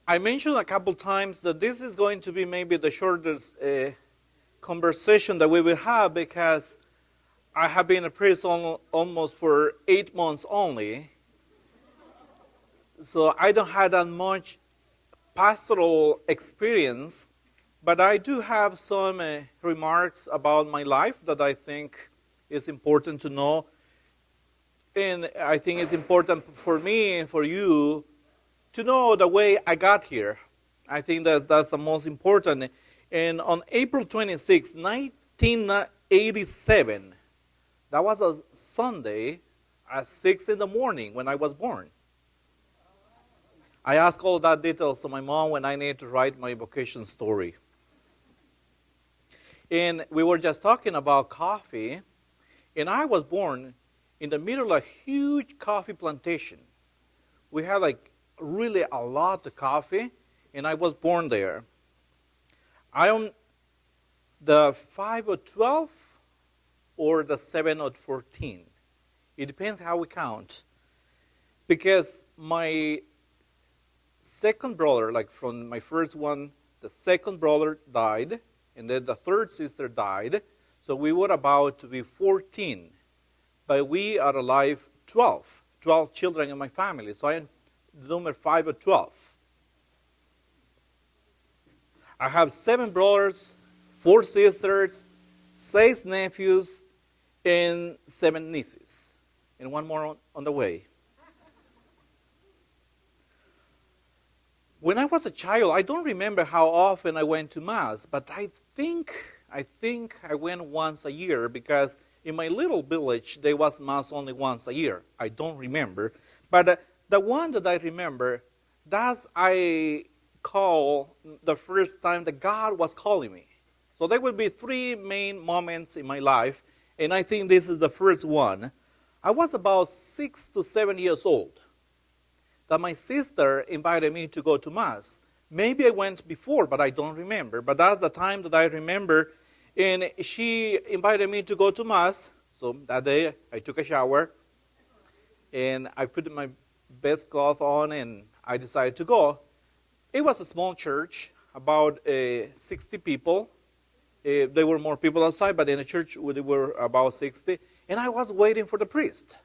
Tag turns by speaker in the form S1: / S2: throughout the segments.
S1: I mentioned a couple times that this is going to be maybe the shortest conversation that we will have because I have been a priest almost for 8 months only. So I don't have that much pastoral experience, but I do have some remarks about my life that I think is important to know. And I think it's important for me and for you to know the way I got here. I think that's the most important. And on April 26, 1987, that was a Sunday at 6 in the morning when I was born. I asked all that details to my mom when I needed to write my vocation story. And we were just talking about coffee, and I was born in the middle of a huge coffee plantation. We had like really a lot of coffee, and I was born there. I am the 5 of 12 or the 7 of 14. It depends how we count. Because my second brother, like from my first one, the second brother died, and then the third sister died. So we were about to be 14. But we are alive 12 children in my family. So I am the number 5 of 12. I have 7 brothers, 4 sisters, 6 nephews, and 7 nieces. And one more on the way. When I was a child, I don't remember how often I went to Mass, but I think I went once a year because in my little village, there was Mass only once a year. I don't remember. But the one that I remember, that's I call the first time that God was calling me. So there will be 3 main moments in my life, and I think this is the first one. I was about 6 to 7 years old that my sister invited me to go to Mass. Maybe I went before, but I don't remember. But that's the time that I remember. And she invited me to go to Mass. So that day, I took a shower. And I put my best cloth on, and I decided to go. It was a small church, about 60 people. There were more people outside, but in the church, there were about 60. And I was waiting for the priest.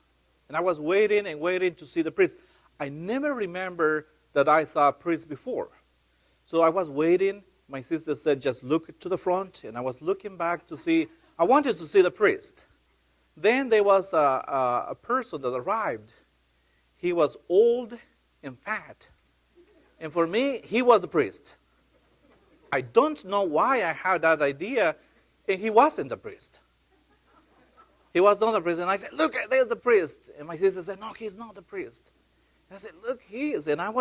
S1: And I was waiting and waiting to see the priest. I never remember that I saw a priest before. So I was waiting. My sister said, just look to the front. And I was looking back to see. I wanted to see the priest. Then there was a person that arrived. He was old and fat. And for me, he was the priest. I don't know why I had that idea. And he wasn't a priest. He was not a priest. And I said, look, there's the priest. And my sister said, no, he's not the priest. I said, look, he is. And I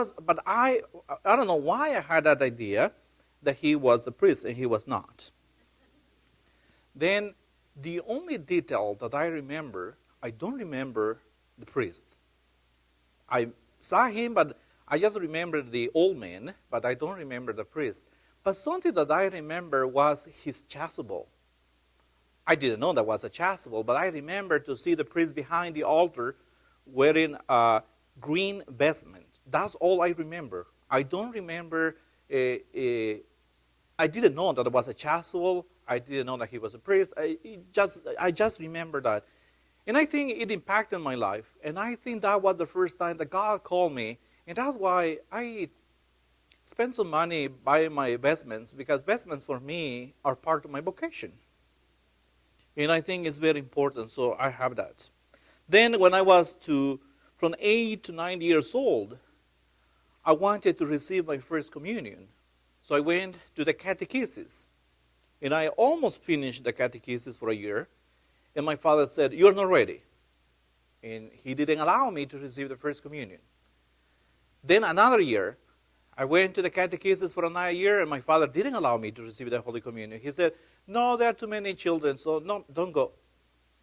S1: don't know why I had that idea that he was the priest and he was not. Then the only detail that I remember, I don't remember the priest. I saw him, but I just remember the old man, but I don't remember the priest. But something that I remember was his chasuble. I didn't know that was a chasuble, but I remember to see the priest behind the altar wearing a green vestment. That's all I remember. I don't remember. I didn't know that it was a chasuble. I didn't know that he was a priest. I just remember that. And I think it impacted my life. And I think that was the first time that God called me. And that's why I spent some money buying my vestments, because vestments for me are part of my vocation. And I think it's very important, so I have that. Then when I was from 8 to 9 years old, I wanted to receive my first communion. So I went to the catechesis. And I almost finished the catechesis for a year. And my father said, you're not ready. And he didn't allow me to receive the first communion. Then another year, I went to the catechesis for another year, and my father didn't allow me to receive the Holy Communion. He said, no, there are too many children, so no, don't go.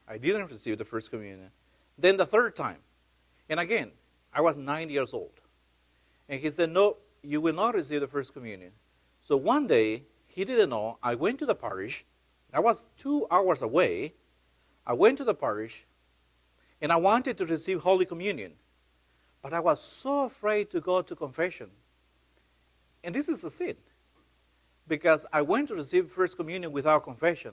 S1: I didn't receive the first communion. Then the third time. And again, I was 9 years old. And he said, no, you will not receive the first communion. So one day, he didn't know. I went to the parish. I was 2 hours away. I went to the parish, and I wanted to receive Holy Communion. But I was so afraid to go to confession. And this is a sin, because I went to receive First Communion without confession.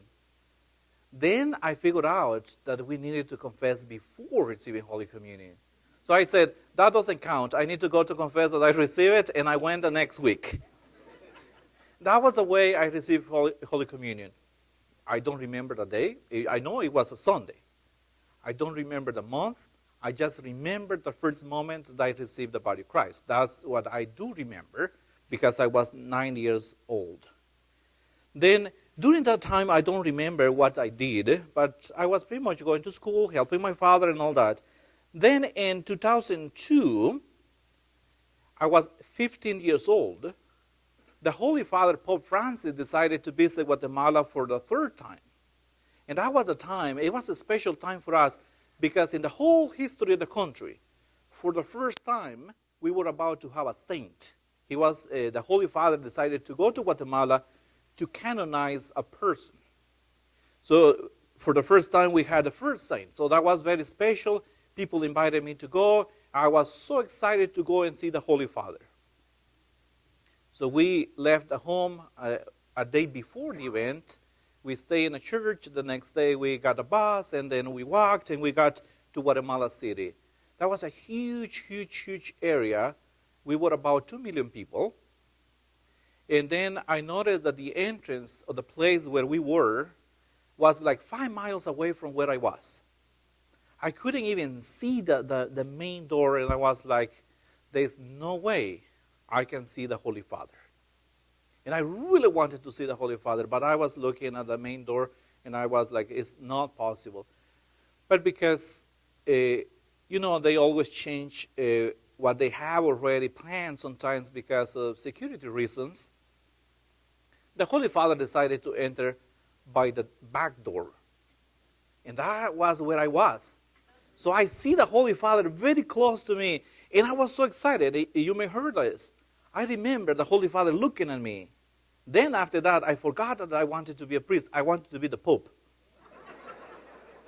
S1: Then I figured out that we needed to confess before receiving Holy Communion. So I said, that doesn't count. I need to go to confess that I received it, and I went the next week. That was the way I received Holy Communion. I don't remember the day. I know it was a Sunday. I don't remember the month. I just remember the first moment that I received the body of Christ. That's what I do remember, because I was 9 years old. Then, during that time, I don't remember what I did, but I was pretty much going to school, helping my father and all that. Then in 2002, I was 15 years old. The Holy Father, Pope Francis, decided to visit Guatemala for the third time. And that was a time, it was a special time for us, because in the whole history of the country, for the first time, we were about to have a saint. The Holy Father decided to go to Guatemala to canonize a person. So for the first time, we had the first saint. So that was very special. People invited me to go. I was so excited to go and see the Holy Father. So we left the home a day before the event. We stayed in a church. The next day we got a bus, and then we walked, and we got to Guatemala City. That was a huge, huge, huge area. We were about 2 million people. And then I noticed that the entrance of the place where we were was like 5 miles away from where I was. I couldn't even see the main door, and I was like, there's no way I can see the Holy Father. And I really wanted to see the Holy Father, but I was looking at the main door, and I was like, it's not possible. But because, they always change what they have already planned sometimes because of security reasons, the Holy Father decided to enter by the back door. And that was where I was. So I see the Holy Father very close to me, and I was so excited. You may have heard this. I remember the Holy Father looking at me. Then after that, I forgot that I wanted to be a priest. I wanted to be the Pope.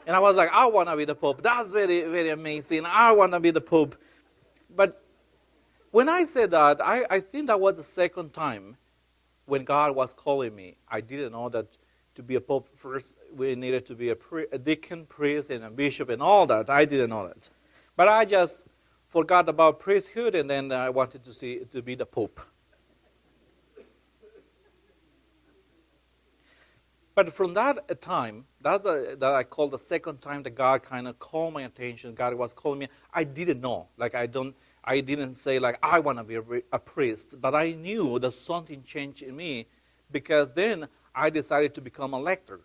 S1: And I was like, I want to be the Pope. That's very, very amazing. I want to be the Pope. But when I said that, I think that was the second time when God was calling me. I didn't know that to be a Pope first, we needed to be a deacon, priest, and a bishop, and all that. I didn't know that. But I just forgot about priesthood, and then I wanted to be the Pope. But from that time, that I call the second time that God kind of called my attention. God was calling me. I didn't know. I didn't say I want to be a priest. But I knew that something changed in me, because then I decided to become a lector.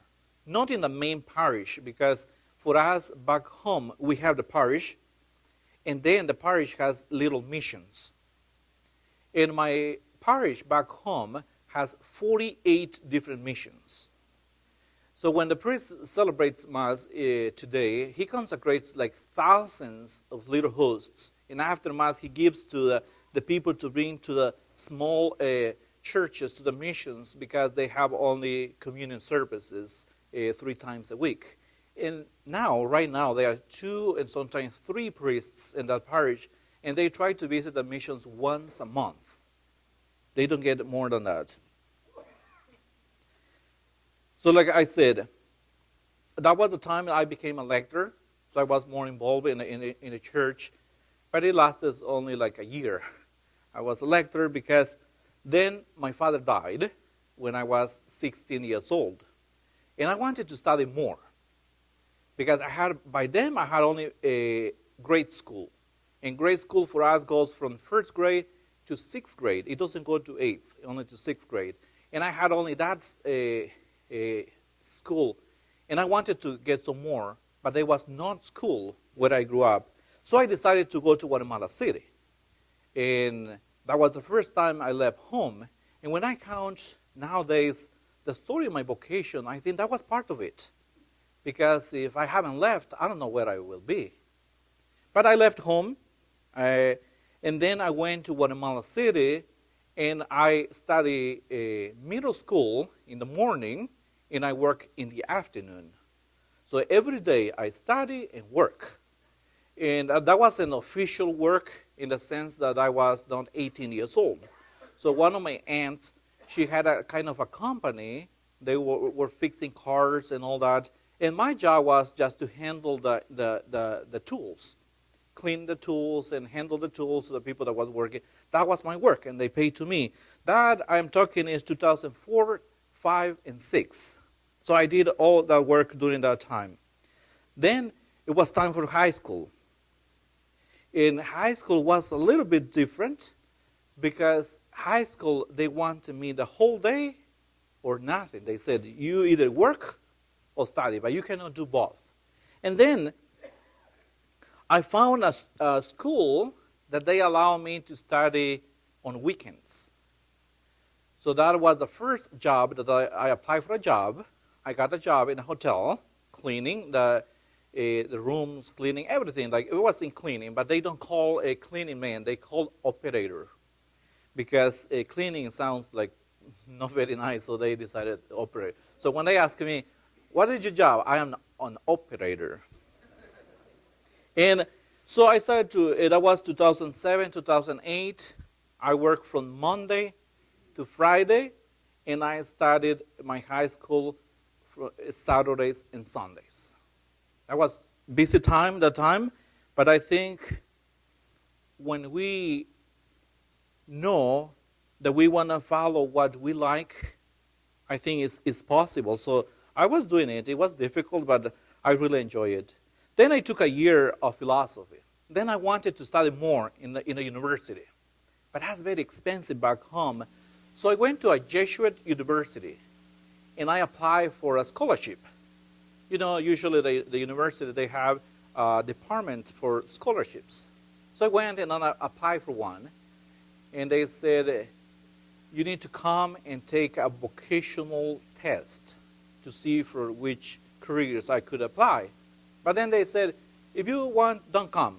S1: Not in the main parish, because for us back home, we have the parish, and then the parish has little missions. And my parish back home has 48 different missions. So when the priest celebrates Mass today, he consecrates thousands of little hosts. And after Mass, he gives to the people to bring to the small churches, to the missions, because they have only communion services 3 times a week. And right now, there are 2 and sometimes 3 priests in that parish, and they try to visit the missions once a month. They don't get more than that. So like I said, that was the time I became a lector, so I was more involved in the church, but it lasted only a year. I was a lector because then my father died when I was 16 years old, and I wanted to study more, because by then I had only a grade school, and grade school for us goes from 1st grade to 6th grade. It doesn't go to 8th, only to 6th grade, and I had only that school, and I wanted to get some more, but there was not school where I grew up. So I decided to go to Guatemala City, and that was the first time I left home. And when I count nowadays the story of my vocation, I think that was part of it, because if I haven't left, I don't know where I will be. But I left home, and then I went to Guatemala City, and I studied middle school in the morning, and I work in the afternoon. So every day I study and work. And that was an official work in the sense that I was not 18 years old. So one of my aunts, she had a kind of a company. They were fixing cars and all that. And my job was just to handle the tools, clean the tools and handle the tools to the people that was working. That was my work, and they paid to me. That I'm talking is 2004, 5, and 6. So I did all that work during that time. Then it was time for high school. In high school was a little bit different because high school, they wanted me the whole day or nothing. They said, you either work or study, but you cannot do both. And then I found a school that they allow me to study on weekends. So that was the first job that I applied for a job. I got a job in a hotel, cleaning the rooms, cleaning everything. Like it was in cleaning, but they don't call a cleaning man. They call operator, because cleaning sounds like not very nice. So they decided to operate. So when they asked me, "What is your job?" I am an operator. And so I started to. That was 2007, 2008. I worked from Monday to Friday, and I started my high school for Saturdays and Sundays. That was busy time that time, but I think when we know that we want to follow what we like, I think it's possible. So I was doing it. It was difficult, but I really enjoyed it. Then I took a year of philosophy. Then I wanted to study more in a university, but that's very expensive back home. So I went to a Jesuit university, and I applied for a scholarship. You know, usually the university, they have a department for scholarships. So I went and I applied for one. And they said, you need to come and take a vocational test to see for which careers I could apply. But then they said, if you want, don't come.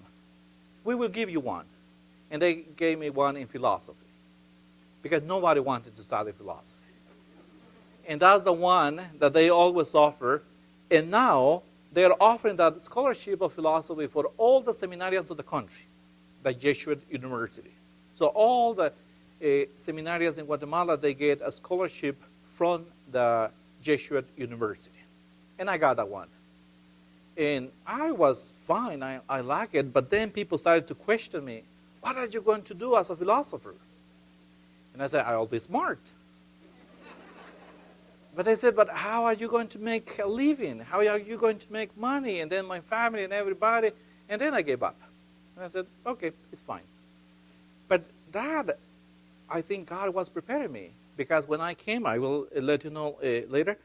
S1: We will give you one. And they gave me one in philosophy, because nobody wanted to study philosophy. And that's the one that they always offer. And now they're offering that scholarship of philosophy for all the seminarians of the country, the Jesuit University. So all the seminarians in Guatemala, they get a scholarship from the Jesuit University. And I got that one. And I was fine. I like it. But then people started to question me, what are you going to do as a philosopher? And I said, I'll be smart. But they said, but how are you going to make a living? How are you going to make money? And then my family and everybody. And then I gave up. And I said, okay, it's fine. But that, I think God was preparing me. Because when I came, I will let you know later,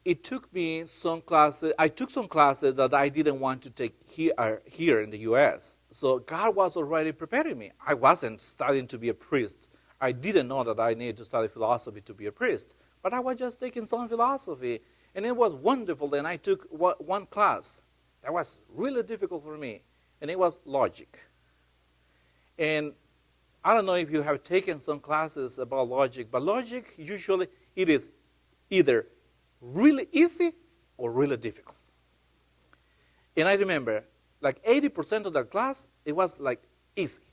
S1: it took me some classes. I took some classes that I didn't want to take here in the U.S. So God was already preparing me. I wasn't studying to be a priest. I didn't know that I needed to study philosophy to be a priest. But I was just taking some philosophy. And it was wonderful. And I took one class that was really difficult for me. And it was logic. And I don't know if you have taken some classes about logic. But logic, usually, it is either really easy or really difficult. And I remember, like 80% of the class, it was like easy.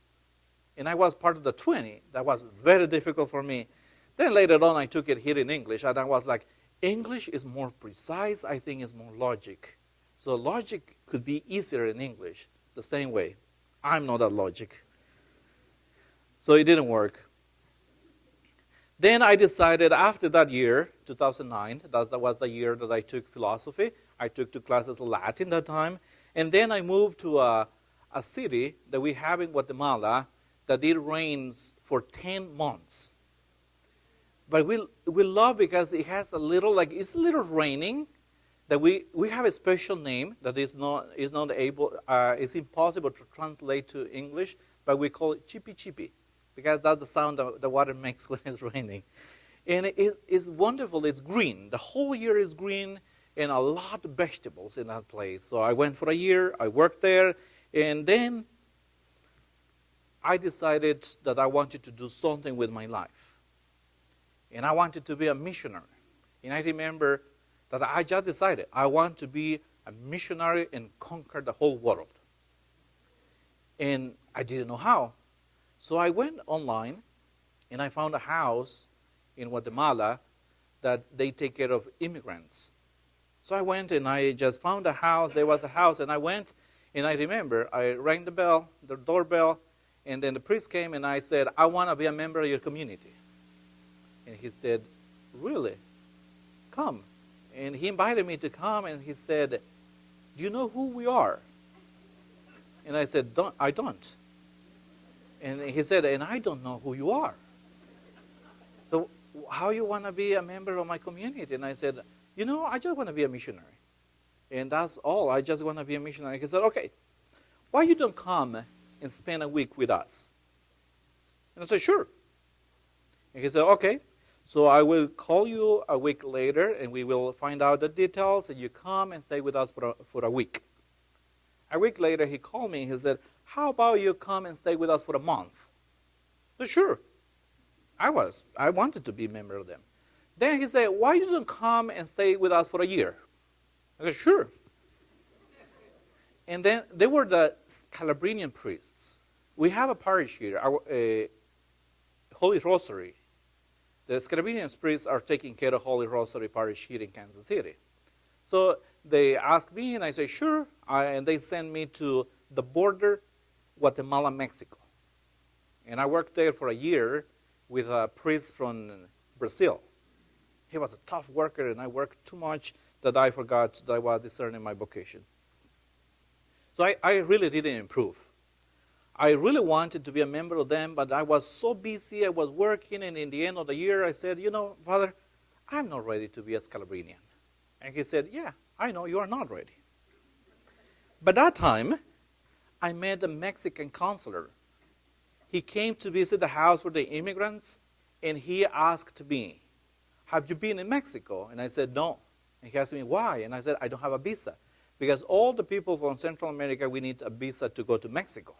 S1: And I was part of the 20. That was very difficult for me. Then later on, I took it here in English. And I was like, English is more precise. I think it's more logic. So logic could be easier in English the same way. I'm not that logic. So it didn't work. Then I decided after that year, 2009, that was the year that I took philosophy. I took 2 classes of Latin that time. And then I moved to a city that we have in Guatemala that it rains for 10 months. But we love because it has a little, like it's a little raining, that we have a special name that is it's impossible to translate to English, but we call it chippy chippy, because that's the sound that the water makes when it's raining. And it's wonderful. It's green. The whole year is green, and a lot of vegetables in that place. So I went for a year. I worked there. And then I decided that I wanted to do something with my life. And I wanted to be a missionary. And I remember that I just decided I want to be a missionary and conquer the whole world. And I didn't know how. So I went online, and I found a house in Guatemala that they take care of immigrants. So I went and I just found a house. There was a house, and I went, and I remember I rang the doorbell, and then the priest came, and I said, I want to be a member of your community. And he said, really? Come. And he invited me to come, and he said, do you know who we are? And I said, I don't. And he said, and I don't know who you are. So how you want to be a member of my community? And I said, I just want to be a missionary. And that's all. I just want to be a missionary. He said, okay, why you don't come and spend a week with us? And I said, sure. And he said, okay, so I will call you a week later, and we will find out the details, and you come and stay with us for a week. A week later, he called me, and he said, how about you come and stay with us for a month? I said, sure. I wanted to be a member of them. Then he said, why you don't come and stay with us for a year? I said, sure. And then they were the Scalabrinian priests. We have a parish here, Holy Rosary. The Scalabrinian priests are taking care of Holy Rosary Parish here in Kansas City. So they asked me, and I said, sure. And they sent me to the border, Guatemala, Mexico. And I worked there for a year with a priest from Brazil. He was a tough worker, and I worked too much that I forgot that I was discerning my vocation. So I really didn't improve. I really wanted to be a member of them, but I was so busy. I was working, and in the end of the year, I said, Father, I'm not ready to be a Scalabrinian. And he said, yeah, I know you are not ready. But that time, I met a Mexican counselor. He came to visit the house for the immigrants, and he asked me, have you been in Mexico? And I said, no. And he asked me, why? And I said, I don't have a visa. Because all the people from Central America, we need a visa to go to Mexico.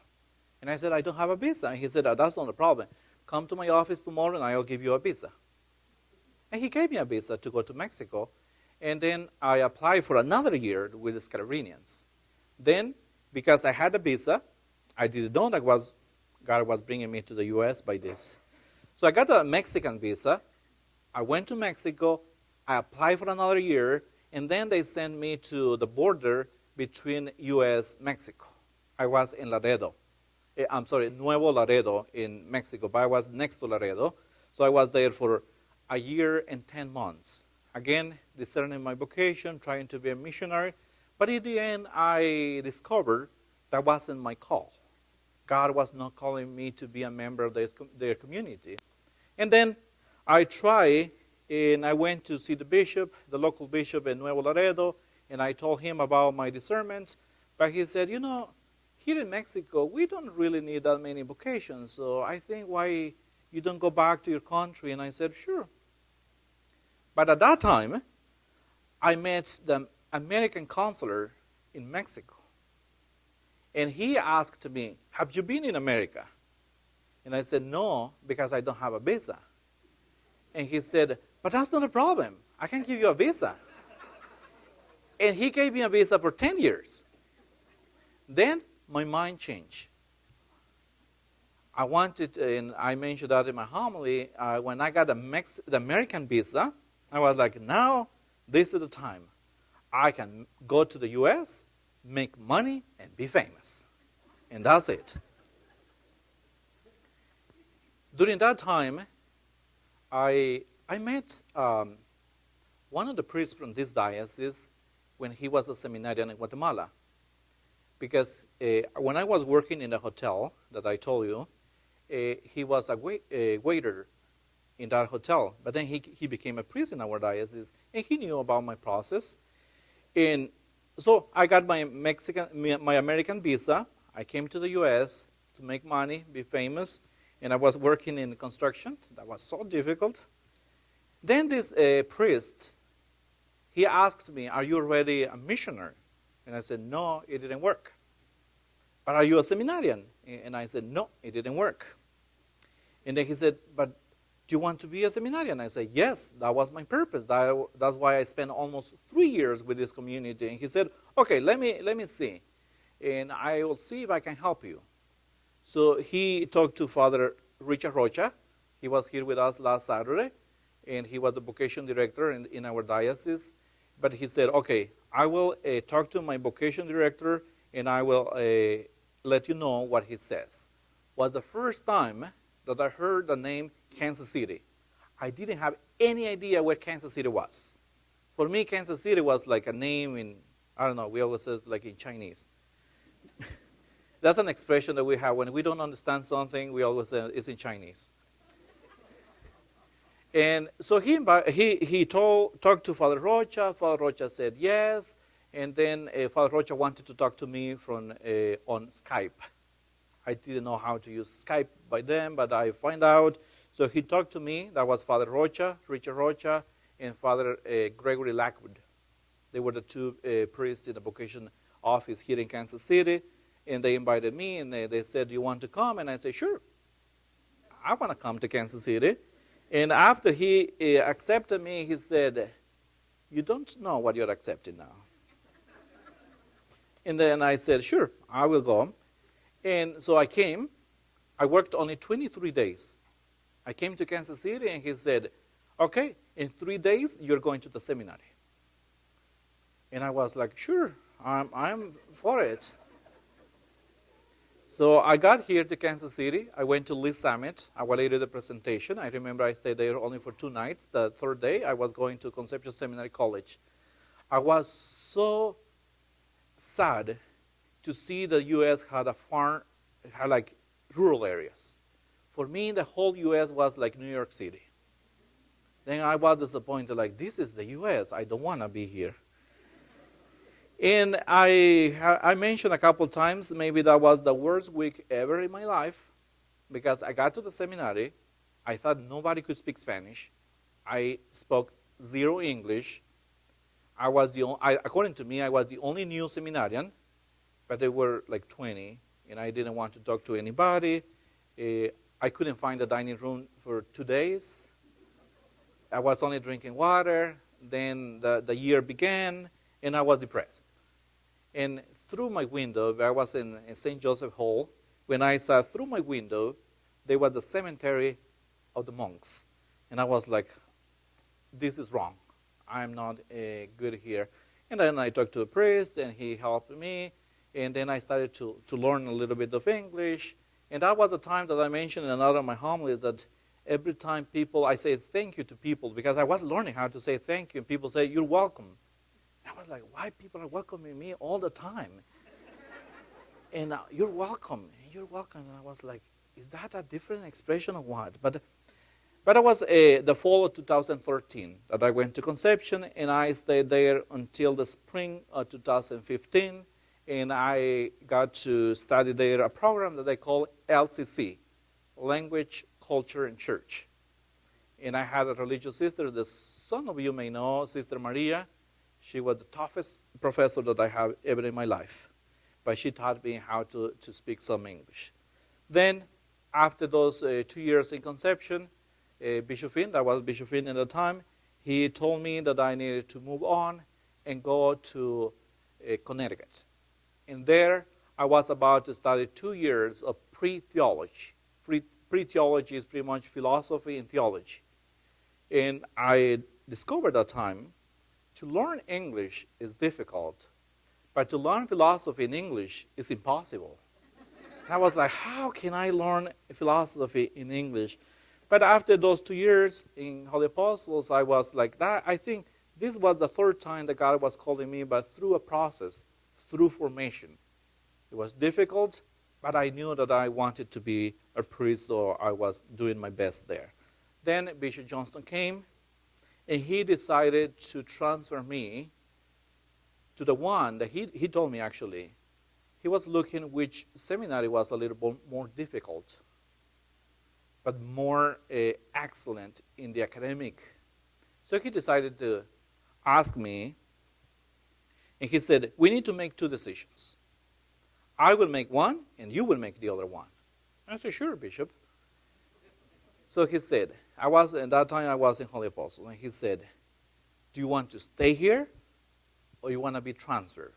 S1: And I said, I don't have a visa. And he said, that's not a problem. Come to my office tomorrow, and I'll give you a visa. And he gave me a visa to go to Mexico. And then I applied for another year with the Scalabrinians. Then, because I had a visa, I didn't know that God was bringing me to the U.S. by this. So I got a Mexican visa. I went to Mexico. I applied for another year. And then they sent me to the border between U.S. and Mexico. I was in Laredo. Nuevo Laredo in Mexico, but I was next to Laredo. So I was there for a year and 10 months. Again, discerning my vocation, trying to be a missionary. But in the end, I discovered that wasn't my call. God was not calling me to be a member of their community. And then I tried, and I went to see the local bishop in Nuevo Laredo, and I told him about my discernment. But he said, here in Mexico, we don't really need that many vocations, so I think why you don't go back to your country? And I said, sure. But at that time, I met the American consular in Mexico. And he asked me, have you been in America? And I said, no, because I don't have a visa. And he said, but that's not a problem. I can give you a visa. And he gave me a visa for 10 years. Then my mind changed. I wanted, and I mentioned that in my homily, when I got the American visa, I was like, now this is the time. I can go to the U.S., make money, and be famous. And that's it. During that time, I met one of the priests from this diocese when he was a seminarian in Guatemala. Because when I was working in the hotel that I told you, he was a waiter in that hotel. But then he became a priest in our diocese, and he knew about my process. And so I got my American visa. I came to the U.S. to make money, be famous, and I was working in construction. That was so difficult. Then this priest, he asked me, are you already a missionary? And I said, no, it didn't work. But are you a seminarian? And I said, no, it didn't work. And then he said, but do you want to be a seminarian? I said, yes, that was my purpose. That's why I spent almost 3 years with this community. And he said, okay, let me see. And I will see if I can help you. So he talked to Father Richard Rocha. He was here with us last Saturday, and he was the vocation director in our diocese. But he said, okay, I will talk to my vocation director, and I will let you know what he says. Was the first time that I heard the name Kansas City. I didn't have any idea where Kansas City was. For me, Kansas City was like a name in, I don't know, we always say like in Chinese. That's an expression that we have. When we don't understand something, we always say it's in Chinese. And so he talked to Father Rocha. Father Rocha said yes. And then Father Rocha wanted to talk to me on Skype. I didn't know how to use Skype by then, but I find out. So he talked to me. That was Father Rocha, Richard Rocha, and Father Gregory Lockwood. They were the two priests in the vocation office here in Kansas City. And they invited me, and they said, "You want to come?" And I said, "Sure. I want to come to Kansas City." And after he accepted me, he said, "You don't know what you're accepting now." And then I said, "Sure, I will go." And so I came. I worked only 23 days. I came to Kansas City, and he said, "Okay, in 3 days, you're going to the seminary." And I was like, "Sure, I'm for it." So I got here to Kansas City. I went to Lee Summit. I did the presentation. I remember I stayed there only for 2 nights. The third day, I was going to Concepcion Seminary College. I was so sad to see the U.S. had like rural areas. For me, the whole U.S. was like New York City. Then I was disappointed, like, this is the U.S. I don't want to be here. And I mentioned a couple times, maybe that was the worst week ever in my life, because I got to the seminary. I thought nobody could speak Spanish. I spoke zero English. According to me, I was the only new seminarian, but there were like 20, and I didn't want to talk to anybody. I couldn't find a dining room for 2 days. I was only drinking water. Then the year began, and I was depressed. And through my window, I was in St. Joseph Hall. When I saw through my window, there was the cemetery of the monks. And I was like, this is wrong. I'm not good here. And then I talked to a priest, and he helped me. And then I started to learn a little bit of English. And that was a time that I mentioned in another of my homilies that every time I say thank you to people, because I was learning how to say thank you, and people say, "You're welcome." I was like, why people are welcoming me all the time? And "You're welcome, you're welcome." And I was like, is that a different expression of what? But it was the fall of 2013 that I went to Concepcion, and I stayed there until the spring of 2015. And I got to study there a program that they call LCC, Language, Culture, and Church. And I had a religious sister that some of you may know, Sister Maria. She was the toughest professor that I have ever in my life. But she taught me how to speak some English. Then, after those 2 years in Concepcion, Bishop Finn, that was Bishop Finn at the time, he told me that I needed to move on and go to Connecticut. And there, I was about to study 2 years of pre-theology. Pre-theology is pretty much philosophy and theology. And I discovered that time, to learn English is difficult, but to learn philosophy in English is impossible. And I was like, how can I learn philosophy in English? But after those 2 years in Holy Apostles, I was like that. I think this was the third time that God was calling me, but through a process, through formation. It was difficult, but I knew that I wanted to be a priest, so I was doing my best there. Then Bishop Johnston came, and he decided to transfer me to the one that he told me, actually. He was looking which seminary was a little bit more difficult, but more excellent in the academic. So he decided to ask me, and he said, we need to make 2 decisions. I will make one, and you will make the other one. I said, sure, Bishop. So he said, at that time I was in Holy Apostles, and he said, do you want to stay here, or you want to be transferred?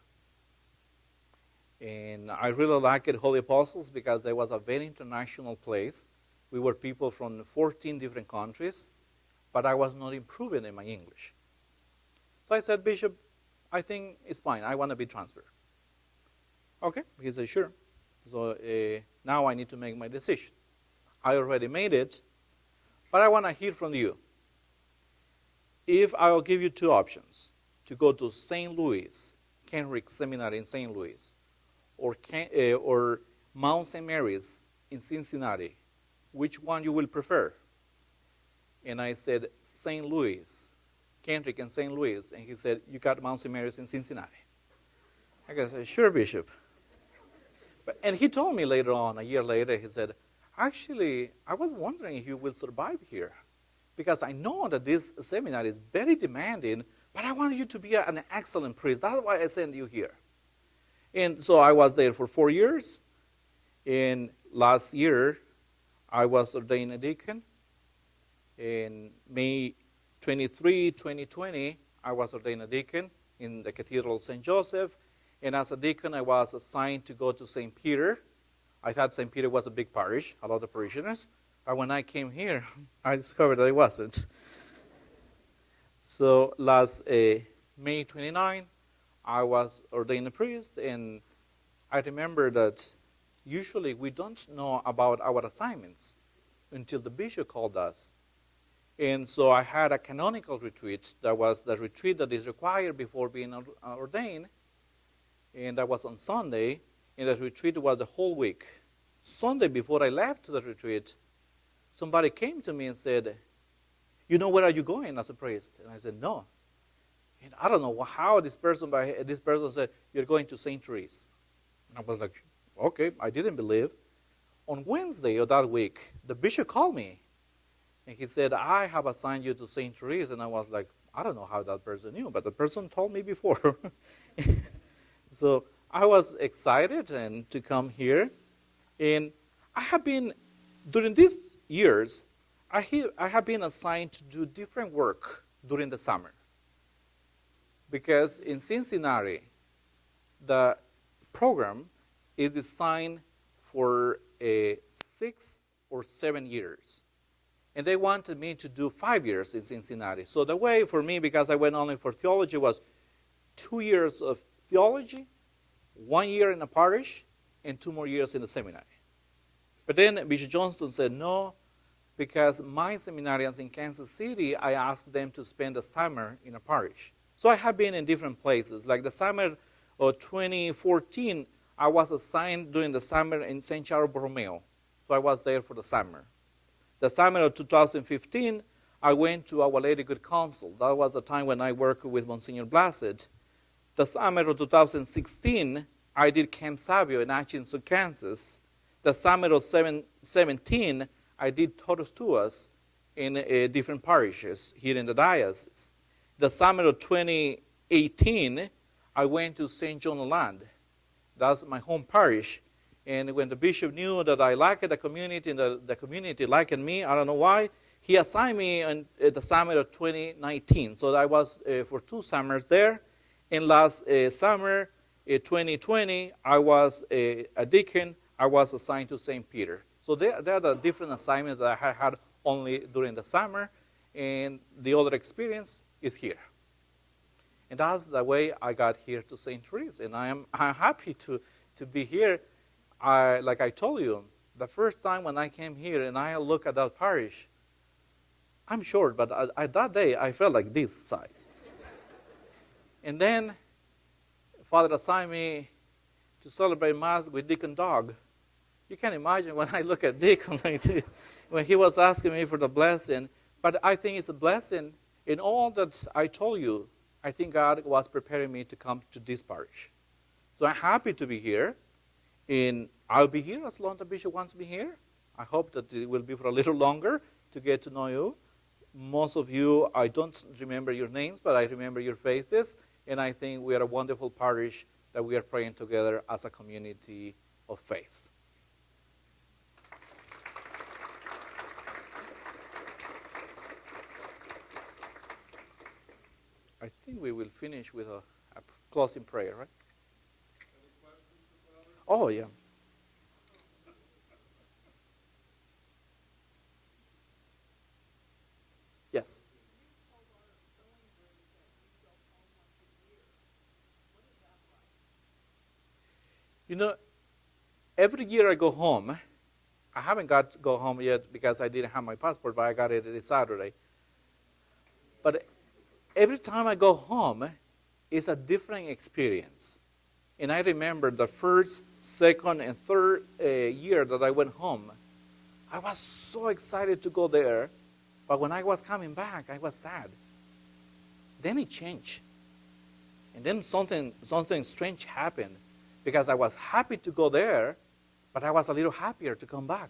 S1: And I really liked Holy Apostles because it was a very international place. We were people from 14 different countries, but I was not improving in my English. So I said, Bishop, I think it's fine. I want to be transferred. Okay, he said, sure. So now I need to make my decision. I already made it, but I want to hear from you. If I will give you two options, to go to St. Louis, Kenrick Seminary in St. Louis, or Mount St. Mary's in Cincinnati, which one you will prefer? And I said, St. Louis, Kenrick and St. Louis. And he said, you got Mount St. Mary's in Cincinnati. I said, sure, Bishop. And he told me later on, a year later, he said, actually, I was wondering if you will survive here. Because I know that this seminary is very demanding, but I want you to be an excellent priest. That's why I sent you here. And so I was there for 4 years. And last year, I was ordained a deacon. In May 23, 2020, I was ordained a deacon in the Cathedral of St. Joseph. And as a deacon, I was assigned to go to St. Peter. I thought St. Peter was a big parish, a lot of parishioners. But when I came here, I discovered that it wasn't. So last May 29, I was ordained a priest, and I remember that usually we don't know about our assignments until the bishop called us. And so I had a canonical retreat. That was the retreat that is required before being ordained. And that was on Sunday, and the retreat was the whole week. Sunday, before I left the retreat, somebody came to me and said, you know, where are you going as a priest? And I said, no. And I don't know how this person said, you're going to St. Therese. And I was like, okay, I didn't believe. On Wednesday of that week, the bishop called me. And he said, I have assigned you to St. Therese. And I was like, I don't know how that person knew, but the person told me before. So I was excited and to come here. And I have been, during these years, I have been assigned to do different work during the summer. Because in Cincinnati, the program is designed for 6 or 7 years. And they wanted me to do 5 years in Cincinnati. So the way for me, because I went only for theology, was 2 years of theology, 1 year in a parish, and 2 more years in the seminary. But then Bishop Johnston said, no, because my seminarians in Kansas City, I asked them to spend the summer in a parish. So I have been in different places. Like the summer of 2014, I was assigned during the summer in St. Charles Borromeo. So I was there for the summer. The summer of 2015, I went to Our Lady Good Counsel. That was the time when I worked with Monsignor Blasitt. The summer of 2016, I did Camp Savio in Atchison, Kansas. The summer of 2017, I did Todos Tuas in different parishes here in the diocese. The summer of 2018, I went to St. John Land. That's my home parish. And when the bishop knew that I liked the community and the community liked me, I don't know why, he assigned me in the summer of 2019. So I was for 2 summers there. And last summer, 2020, I was a deacon. I was assigned to St. Peter. So there are the different assignments that I had only during the summer. And the other experience is here. And that's the way I got here to St. Therese. And I'm happy to be here. Like I told you, the first time when I came here and I look at that parish, I'm short, but at that day I felt like this size. And then Father assigned me to celebrate Mass with Deacon Dog. You can imagine when I look at Deacon, when he was asking me for the blessing. But I think it's a blessing in all that I told you. I think God was preparing me to come to this parish. So I'm happy to be here. And I'll be here as long as the bishop wants me here. I hope that it will be for a little longer to get to know you. Most of you, I don't remember your names, but I remember your faces. And I think we are a wonderful parish that we are praying together as a community of faith. I think we will finish with a closing prayer, right?
S2: Any questions or
S1: Oh, yeah. Yes. You know, every year I go home. I haven't got to go home yet because I didn't have my passport, but I got it this Saturday. But every time I go home, it's a different experience. And I remember the first, second, and third year that I went home, I was so excited to go there. But when I was coming back, I was sad. Then it changed. And then something strange happened because I was happy to go there, but I was a little happier to come back.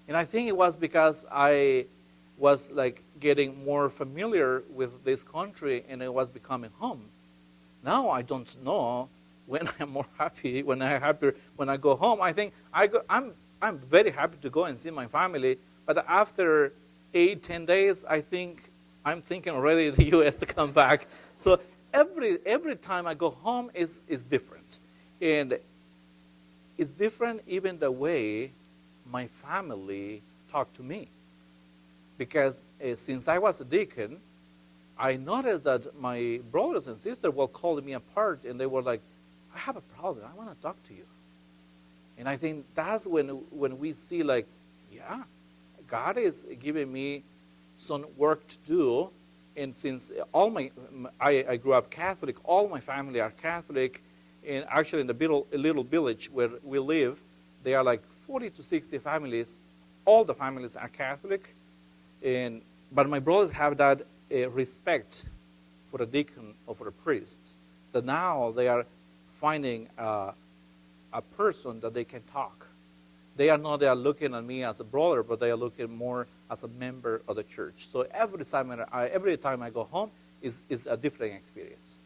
S1: And I think it was because I was like getting more familiar with this country and it was becoming home. Now I don't know when I'm more happy, when I'm happier, when I go home. I think I'm very happy to go and see my family, but after 8, 10 days, I think I'm thinking already the U.S. to come back. So every time I go home is different. And it's different even the way my family talk to me. Because since I was a deacon, I noticed that my brothers and sisters were calling me apart and they were like, I have a problem. I want to talk to you. And I think that's when we see like, yeah, God is giving me some work to do. And since I grew up Catholic, all my family are Catholic. And actually in the little village where we live, there are like 40 to 60 families. All the families are Catholic. But my brothers have that respect for a deacon or for a priest. That now they are finding a person that they can talk. They are not there looking at me as a brother, but they are looking more as a member of the church. So every time I go home is a different experience.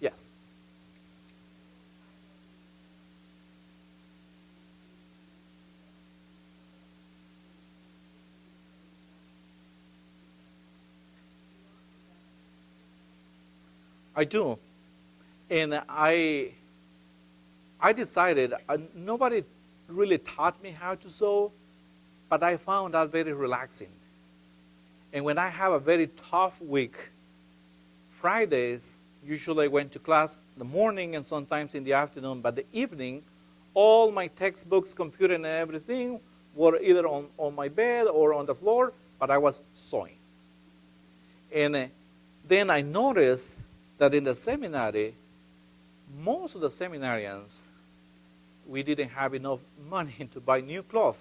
S1: Yes. I do. And I decided, nobody really taught me how to sew, but I found that very relaxing. And when I have a very tough week, Fridays, usually I went to class in the morning and sometimes in the afternoon, but the evening, all my textbooks, computer, and everything were either on my bed or on the floor, but I was sewing. And then I noticed that in the seminary, most of the seminarians, we didn't have enough money to buy new cloth.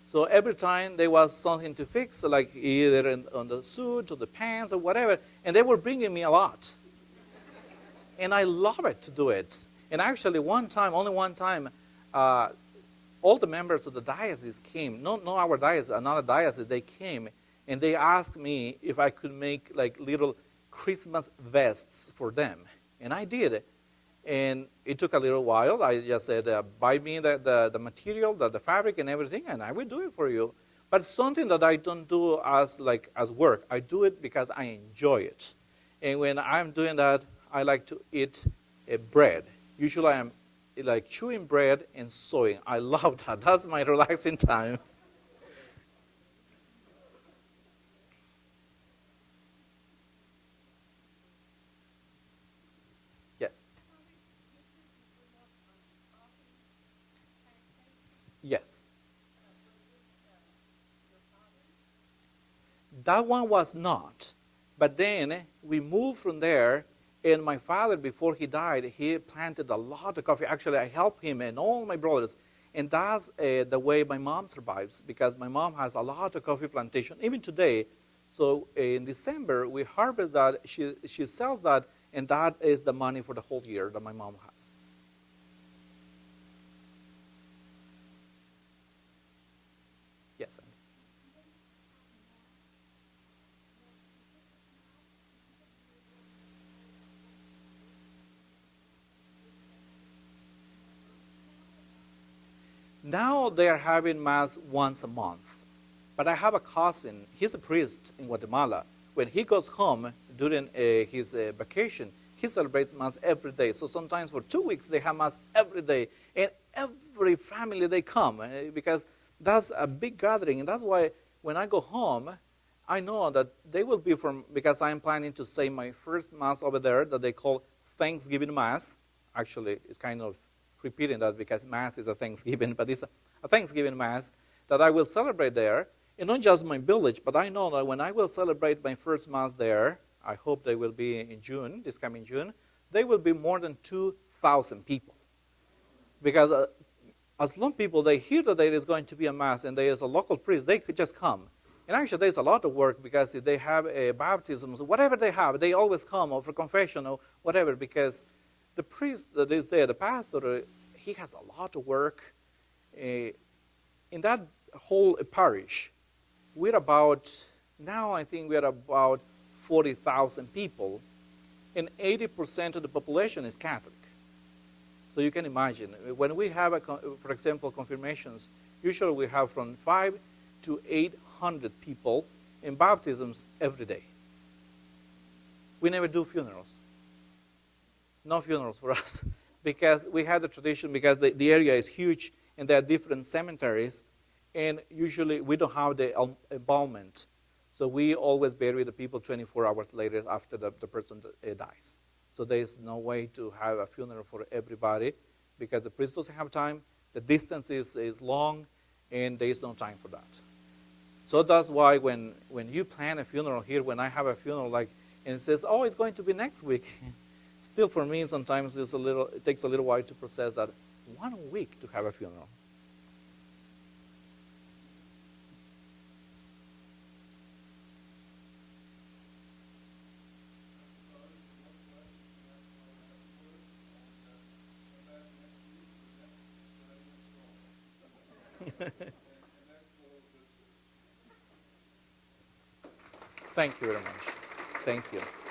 S1: So every time there was something to fix, like either on the suit or the pants or whatever, and they were bringing me a lot. And I love it to do it. And actually only one time, all the members of the diocese came, not our diocese, another diocese, they came, and they asked me if I could make like little Christmas vests for them. And I did. And it took a little while. I just said, buy me the material, the fabric and everything, and I will do it for you. But it's something that I don't do as work. I do it because I enjoy it. And when I'm doing that, I like to eat bread. Usually I'm like chewing bread and sewing. I love that. That's my relaxing time. Yes. Yes. That one was not. But then we moved from there, and my father, before he died, he planted a lot of coffee. Actually, I helped him and all my brothers. And that's the way my mom survives, because my mom has a lot of coffee plantation, even today. So in December, we harvest that, she sells that, and that is the money for the whole year that my mom has. Yes. Now they are having Mass once a month. But I have a cousin, he's a priest in Guatemala. When he goes home during his vacation, he celebrates Mass every day. So sometimes for 2 weeks they have Mass every day. And every family they come because that's a big gathering. And that's why when I go home, I know that they will be from, because I'm planning to say my first Mass over there that they call Thanksgiving Mass. Actually, it's kind of repeating that because Mass is a Thanksgiving, but it's a Thanksgiving Mass that I will celebrate there. And not just my village, but I know that when I will celebrate my first Mass there, I hope they will be in June, this coming June, they will be more than 2,000 people. Because as long people, they hear that there is going to be a Mass and there is a local priest, they could just come. And actually, there's a lot of work because if they have a baptism, whatever they have, they always come, or for confession or whatever, because the priest that is there, the pastor, he has a lot of work. In that whole parish, we're about, now I think we're about 40,000 people, and 80% of the population is Catholic. So you can imagine, when we have, for example, confirmations, usually we have from 5 to 800 people in baptisms every day. We never do funerals. No funerals for us, because we had the tradition, because the area is huge, and there are different cemeteries, and usually we don't have the embalmment. So we always bury the people 24 hours later after the person dies. So there is no way to have a funeral for everybody because the priest doesn't have time, the distance is long, and there is no time for that. So that's why when you plan a funeral here, when I have a funeral, and it says, oh, it's going to be next week, still for me sometimes it takes a little while to process that 1 week to have a funeral. Thank you very much. Thank you.